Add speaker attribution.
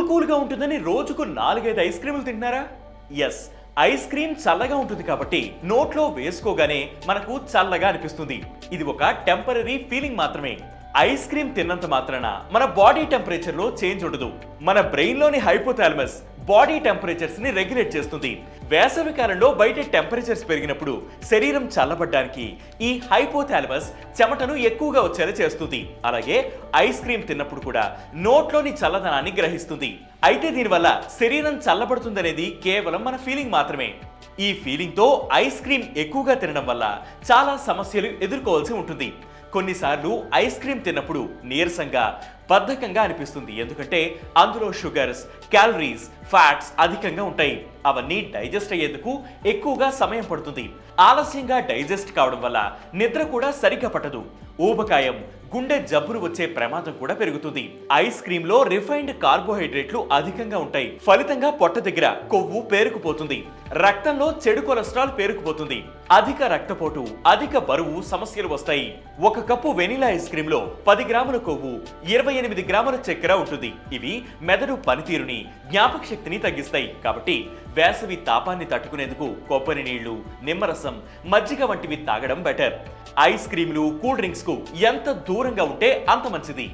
Speaker 1: కూల్గా ఉంటుందని రోజుకు 4-5 ఐస్ క్రీములు తింటున్నారా? ఎస్, ఐస్ క్రీమ్ చల్లగా ఉంటుంది కాబట్టి నోట్లో వేసుకోగానే మనకు చల్లగా అనిపిస్తుంది. ఇది ఒక టెంపరరీ ఫీలింగ్ మాత్రమే. ఐస్ క్రీమ్ తిన్నంత మాత్రాన మన బాడీ టెంపరేచర్ లో చేంజ్ ఉండదు. మన బ్రెయిన్ లోని హైపోథాలమస్ బాడీ టెంపరేచర్స్ ని రెగ్యులేట్ చేస్తుంది. వేసవి కాలంలో బయట టెంపరేచర్స్ పెరిగినప్పుడు శరీరం చల్లబడ్డానికి ఈ హైపోథాలమస్ చెమటను ఎక్కువగా వచ్చేలా చేస్తుంది. అలాగే ఐస్ క్రీమ్ తిన్నప్పుడు కూడా నోట్లోని చల్లదనాన్ని గ్రహిస్తుంది. అయితే దీనివల్ల శరీరం చల్లబడుతుందనేది కేవలం మన ఫీలింగ్ మాత్రమే. ఈ ఫీలింగ్ తో ఐస్ క్రీమ్ ఎక్కువగా తినడం వల్ల చాలా సమస్యలు ఎదుర్కోవాల్సి ఉంటుంది. కొన్నిసార్లు ఐస్ క్రీమ్ తిన్నప్పుడు నీరసంగా బద్ధకంగా అనిపిస్తుంది. ఎందుకంటే అందులో షుగర్స్, క్యాలరీస్, ఫ్యాట్స్ అధికంగా ఉంటాయి. అవన్నీ డైజెస్ట్ అయ్యేందుకు ఎక్కువగా సమయం పడుతుంది. ఆలస్యంగా డైజెస్ట్ కావడం వల్ల నిద్ర కూడా సరిగ్గా పట్టదు. ఊబకాయం, గుండె జబ్బులు వచ్చే ప్రమాదం కూడా పెరుగుతుంది. ఐస్ క్రీమ్ లో రిఫైన్డ్ కార్బోహైడ్రేట్లు అధికంగా ఉంటాయి. ఫలితంగా పొట్ట దగ్గర కొవ్వు పేరుకుపోతుంది. రక్తంలో చెడు కొలెస్ట్రాల్ పేరుకుపోతుంది. అధిక రక్తపోటు, అధిక బరువు సమస్యలు వస్తాయి. ఒక కప్పు వెనిలా ఐస్ క్రీమ్ లో 10 గ్రాముల కొవ్వు, 28 గ్రాముల చక్కెర ఉంటుంది. ఇవి మెదడు పనితీరుని, జ్ఞాపక శక్తిని తగ్గిస్తాయి. కాబట్టి వేసవి తాపాన్ని తట్టుకునేందుకు కొబ్బరి నీళ్లు, నిమ్మరసం, మజ్జిగ వంటివి తాగడం బెటర్. ఐస్ క్రీములు, కూల్ డ్రింక్స్ కు ఎంత దూరంగా ఉంటే అంత మంచిది.